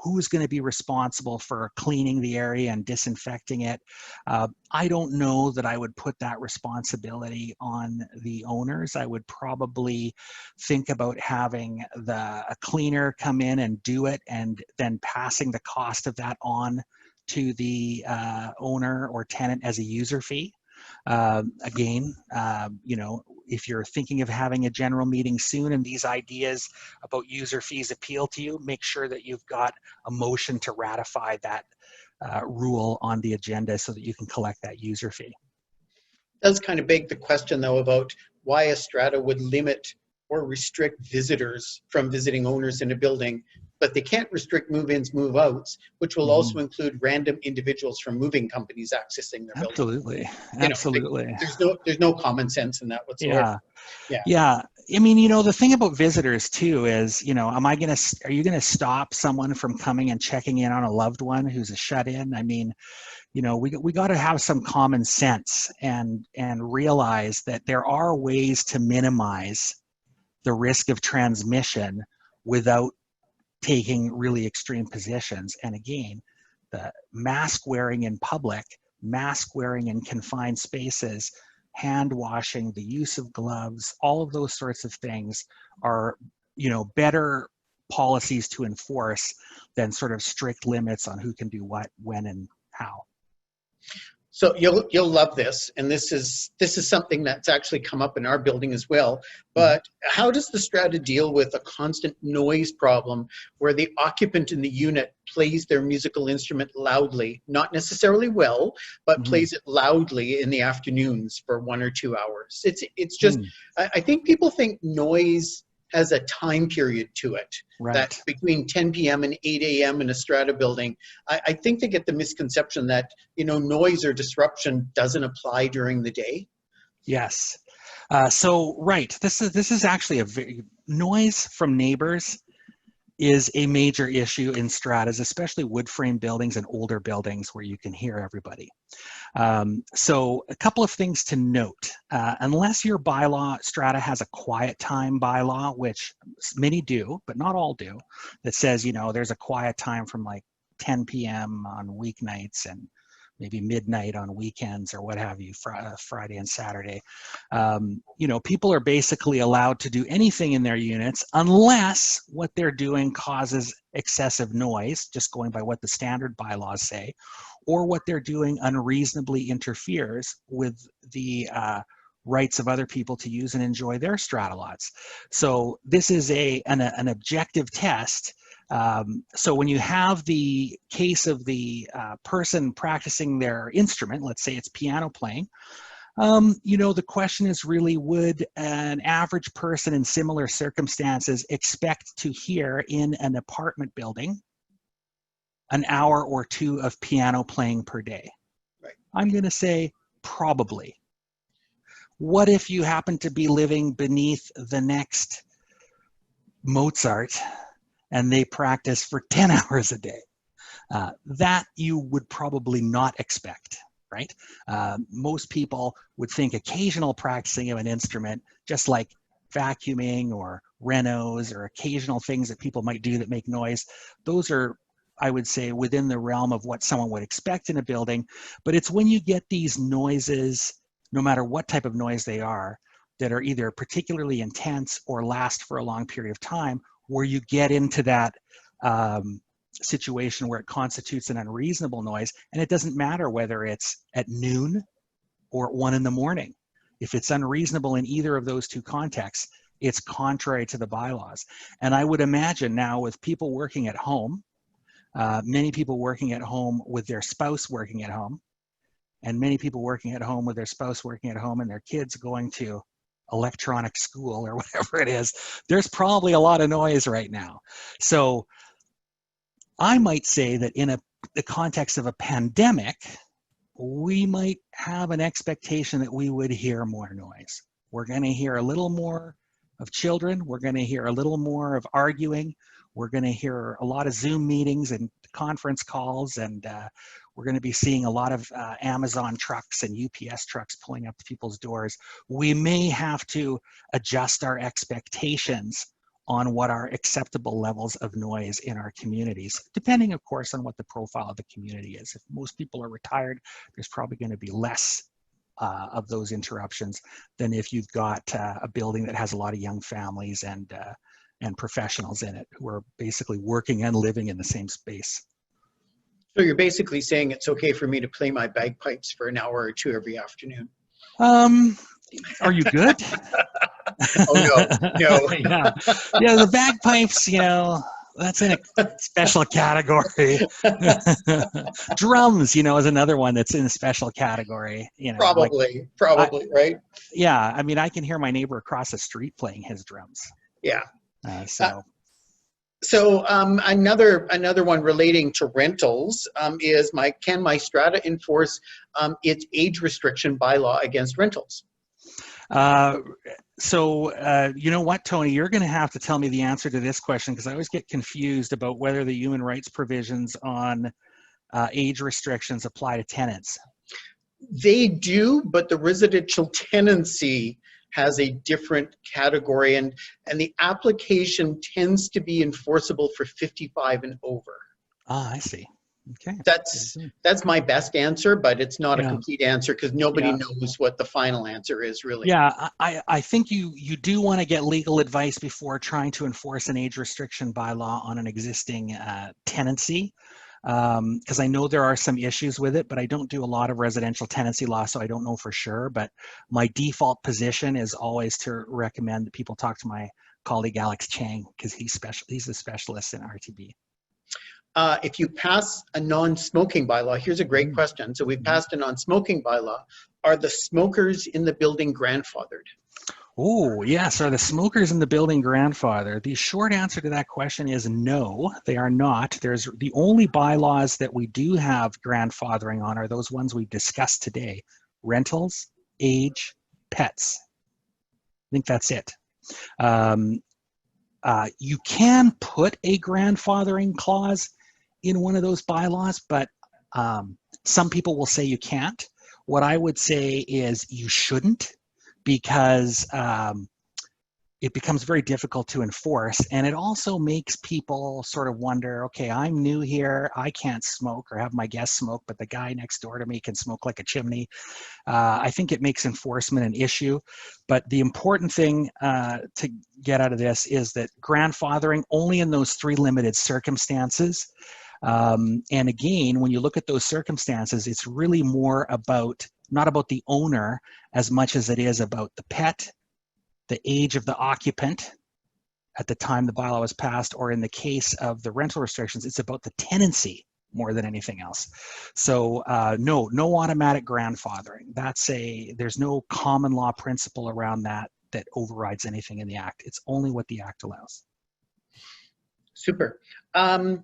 who's going to be responsible for cleaning the area and disinfecting it. I don't know that I would put that responsibility on the owners. I would probably think about having a cleaner come in and do it, and then passing the cost of that on to the owner or tenant as a user fee. Again, you know, if you're thinking of having a general meeting soon and these ideas about user fees appeal to you, make sure that you've got a motion to ratify that rule on the agenda so that you can collect that user fee. It does kind of beg the question, though, about why a strata would limit or restrict visitors from visiting owners in a building, but they can't restrict move-ins, move-outs, which will also include random individuals from moving companies accessing their building. Absolutely, You know, absolutely. there's no common sense in that whatsoever. Yeah. I mean, you know, the thing about visitors too is, you know, are you gonna stop someone from coming and checking in on a loved one who's a shut-in? I mean, you know, we got to have some common sense and realize that there are ways to minimize the risk of transmission without taking really extreme positions. And again, the mask wearing in public, mask wearing in confined spaces, hand washing, the use of gloves, all of those sorts of things are, you know, better policies to enforce than sort of strict limits on who can do what, when, and how. So you'll love this, and this is something that's actually come up in our building as well. But how does the strata deal with a constant noise problem where the occupant in the unit plays their musical instrument loudly, not necessarily well, but plays it loudly in the afternoons for 1 or 2 hours? It's just I think people think noise has a time period to it. Right. That between 10 p.m. and 8 a.m. in a strata building, I think they get the misconception that, you know, noise or disruption doesn't apply during the day. Yes. So right, this is actually noise from neighbors is a major issue in stratas, especially wood frame buildings and older buildings where you can hear everybody. So a couple of things to note. Unless your bylaw strata has a quiet time bylaw, which many do, but not all do, that says, you know, there's a quiet time from like 10 p.m. on weeknights and maybe midnight on weekends or what have you, Friday and Saturday. You know, people are basically allowed to do anything in their units unless what they're doing causes excessive noise, just going by what the standard bylaws say, or what they're doing unreasonably interferes with the rights of other people to use and enjoy their strata lots. So this is an objective test. So when you have the case of the person practicing their instrument, let's say it's piano playing, you know, the question is really, would an average person in similar circumstances expect to hear in an apartment building an hour or two of piano playing per day? Right. I'm going to say probably. What if you happen to be living beneath the next Mozart and they practice for 10 hours a day? That you would probably not expect, right? Most people would think occasional practicing of an instrument, just like vacuuming or renos or occasional things that people might do that make noise, those are, I would say, within the realm of what someone would expect in a building. But it's when you get these noises, no matter what type of noise they are, that are either particularly intense or last for a long period of time, where you get into that situation where it constitutes an unreasonable noise. And it doesn't matter whether it's at noon or at 1 in the morning. If it's unreasonable in either of those two contexts, it's contrary to the bylaws. And I would imagine now, with people working at home, many people working at home with their spouse working at home, and many people working at home with their spouse working at home and their kids going to electronic school or whatever it is, there's probably a lot of noise right now. So I might say that in the context of a pandemic, we might have an expectation that we would hear more noise. We're going to hear a little more of children. We're going to hear a little more of arguing. We're going to hear a lot of Zoom meetings and conference calls, and we're going to be seeing a lot of Amazon trucks and UPS trucks pulling up to people's doors. We may have to adjust our expectations on what are acceptable levels of noise in our communities, depending, of course, on what the profile of the community is. If most people are retired, there's probably going to be less of those interruptions than if you've got a building that has a lot of young families and professionals in it who are basically working and living in the same space. So you're basically saying it's okay for me to play my bagpipes for an hour or two every afternoon? Are you good? Oh, no. Yeah, the bagpipes, that's in a special category. Drums, is another one that's in a special category. Probably, right? Yeah, I mean, I can hear my neighbor across the street playing his drums. Yeah. So another one relating to rentals is can my strata enforce its age restriction bylaw against rentals? You know what, Tony, you're going to have to tell me the answer to this question, because I always get confused about whether the human rights provisions on age restrictions apply to tenants. They do, but the residential tenancy has a different category, and the application tends to be enforceable for 55 and over. Ah, I see. Okay. That's my best answer, but it's not a complete answer because nobody knows what the final answer is, really. Yeah, I think you do want to get legal advice before trying to enforce an age restriction bylaw on an existing tenancy, because I know there are some issues with it, but I don't do a lot of residential tenancy law, so I don't know for sure. But my default position is always to recommend that people talk to my colleague Alex Chang, because he's a specialist in RTB. If you pass a non-smoking bylaw, here's a great question. So we've passed a non-smoking bylaw. Are the smokers in the building grandfathered? Oh, yes. Are the smokers in the building grandfathered? The short answer to that question is no, they are not. There's the only bylaws that we do have grandfathering on are those ones we've discussed today: rentals, age, pets. I think that's it. You can put a grandfathering clause in one of those bylaws, but some people will say you can't. What I would say is you shouldn't, because it becomes very difficult to enforce, and it also makes people sort of wonder, okay, I'm new here, I can't smoke or have my guests smoke, but the guy next door to me can smoke like a chimney. I think it makes enforcement an issue, but the important thing to get out of this is that grandfathering only in those three limited circumstances. And again, when you look at those circumstances, it's really more about, not about the owner as much as it is about the pet, the age of the occupant at the time the bylaw was passed, or in the case of the rental restrictions, it's about the tenancy more than anything else. So no automatic grandfathering. There's no common law principle around that overrides anything in the Act. It's only what the Act allows. Super. So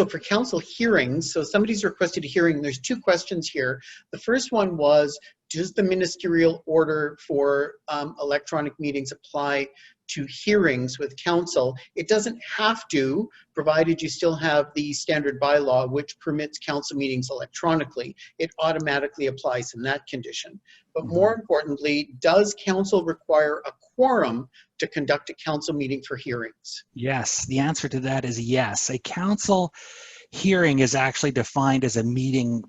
for council hearings, so somebody's requested a hearing. There's two questions here. The first one was, does the ministerial order for electronic meetings apply to hearings with council? It doesn't have to, provided you still have the standard bylaw, which permits council meetings electronically. It automatically applies in that condition. But more importantly, does council require a quorum to conduct a council meeting for hearings? Yes, the answer to that is yes. A council hearing is actually defined as a meeting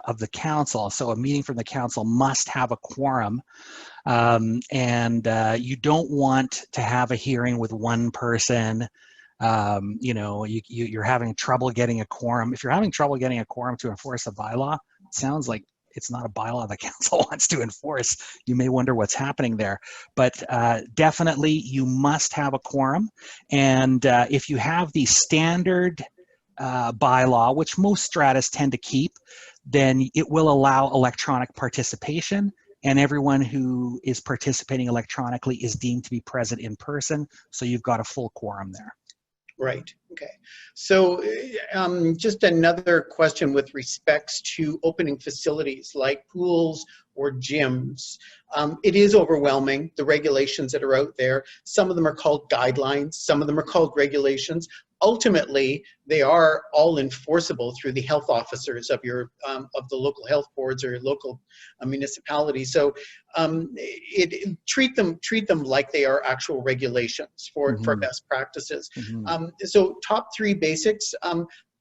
of the council. So a meeting from the council must have a quorum. You don't want to have a hearing with one person. You're having trouble getting a quorum. If you're having trouble getting a quorum to enforce a bylaw, it sounds like it's not a bylaw the council wants to enforce. You may wonder what's happening there. But definitely you must have a quorum. And if you have the standard bylaw, which most stratas tend to keep, then it will allow electronic participation, and everyone who is participating electronically is deemed to be present in person, so you've got a full quorum there. Right. Okay, so just another question with respects to opening facilities like pools or gyms. It is overwhelming, the regulations that are out there. Some of them are called guidelines, some of them are called regulations. Ultimately, they are all enforceable through the health officers of your of the local health boards or your local municipality. So treat them like they are actual regulations for best practices. So top three basics.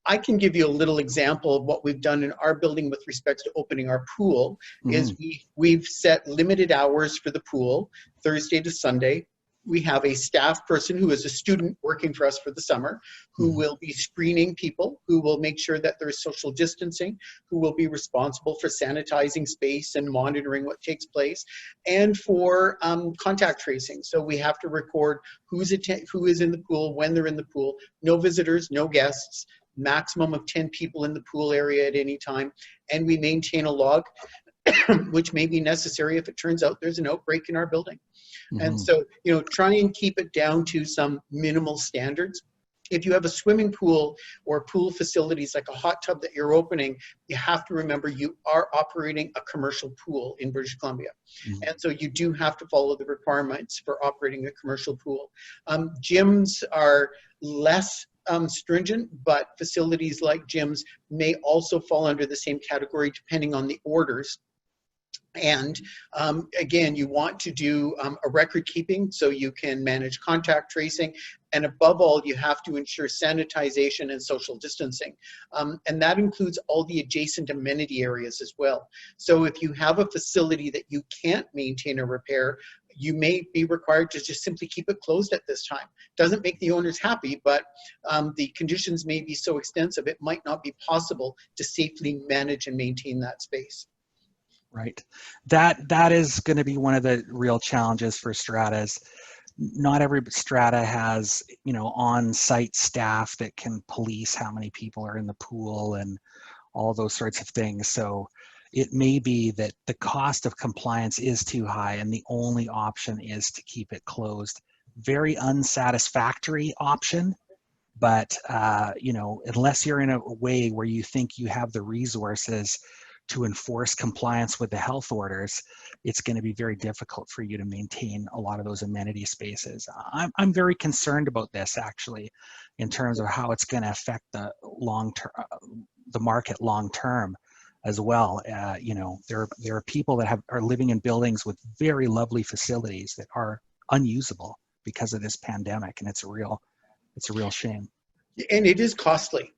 I can give you a little example of what we've done in our building with respects to opening our pool. Is we've set limited hours for the pool, Thursday to Sunday. We have a staff person who is a student working for us for the summer, who will be screening people, who will make sure that there's social distancing, who will be responsible for sanitizing space and monitoring what takes place, and for contact tracing. So we have to record who is in the pool, when they're in the pool, no visitors, no guests, maximum of 10 people in the pool area at any time, and we maintain a log which may be necessary if it turns out there's an outbreak in our building. And so, try and keep it down to some minimal standards. If you have a swimming pool or pool facilities like a hot tub that you're opening, you have to remember you are operating a commercial pool in British Columbia. And so you do have to follow the requirements for operating a commercial pool. Gyms are less stringent, but facilities like gyms may also fall under the same category depending on the orders. And again, you want to do a record keeping so you can manage contact tracing. And above all, you have to ensure sanitization and social distancing. And that includes all the adjacent amenity areas as well. So if you have a facility that you can't maintain or repair, you may be required to just simply keep it closed at this time. Doesn't make the owners happy, but the conditions may be so extensive, it might not be possible to safely manage and maintain that space. Right. That is going to be one of the real challenges for stratas. Not every strata has, on-site staff that can police how many people are in the pool and all those sorts of things. So it may be that the cost of compliance is too high and the only option is to keep it closed. Very unsatisfactory option, but unless you're in a way where you think you have the resources to enforce compliance with the health orders, it's going to be very difficult for you to maintain a lot of those amenity spaces. I'm very concerned about this actually, in terms of how it's going to affect the the market long term as well. There are people that are living in buildings with very lovely facilities that are unusable because of this pandemic, and it's a real shame. And it is costly.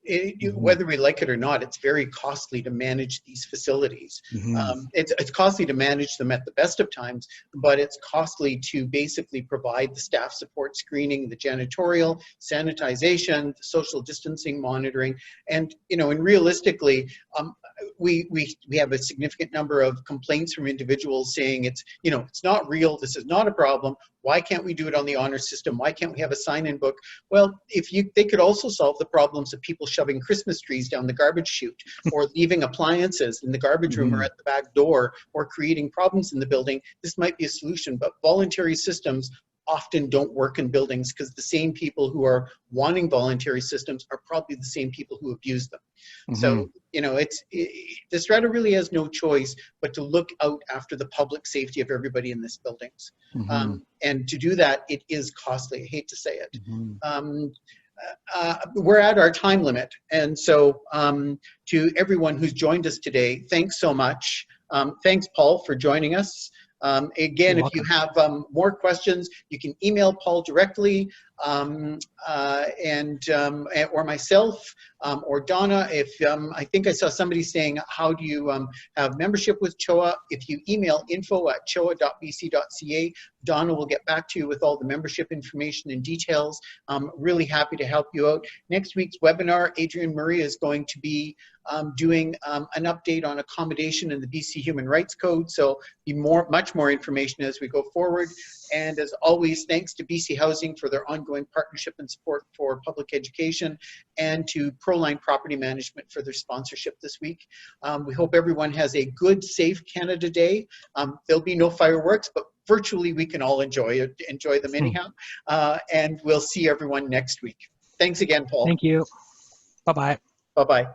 Whether we like it or not, it's very costly to manage these facilities. It's costly to manage them at the best of times, but it's costly to basically provide the staff support, screening, the janitorial, sanitization, the social distancing monitoring. And, and realistically, we have a significant number of complaints from individuals saying it's not real, this is not a problem. Why can't we do it on the honor system? Why can't we have a sign-in book? Well, they could also solve the problems of people shoving Christmas trees down the garbage chute, or leaving appliances in the garbage room or at the back door, or creating problems in the building. This might be a solution, but voluntary systems often don't work in buildings because the same people who are wanting voluntary systems are probably the same people who abuse them. So, the strata really has no choice but to look out after the public safety of everybody in these buildings. And to do that, it is costly. I hate to say it. We're at our time limit. And so to everyone who's joined us today, thanks so much. Thanks, Paul, for joining us. Again, if you have more questions, you can email Paul directly or myself or Donna. If I think I saw somebody saying, how do you have membership with CHOA? If you email info@choa.bc.ca, Donna will get back to you with all the membership information and details. I'm really happy to help you out. Next week's webinar, Adrian Murray is going to be doing an update on accommodation in the BC Human Rights Code. So much more information as we go forward. And as always, thanks to BC Housing for their ongoing partnership and support for public education, and to Proline Property Management for their sponsorship this week. We hope everyone has a good, safe Canada Day. There'll be no fireworks, but virtually we can all enjoy them anyhow. And we'll see everyone next week. Thanks again, Paul. Thank you. Bye-bye. Bye-bye.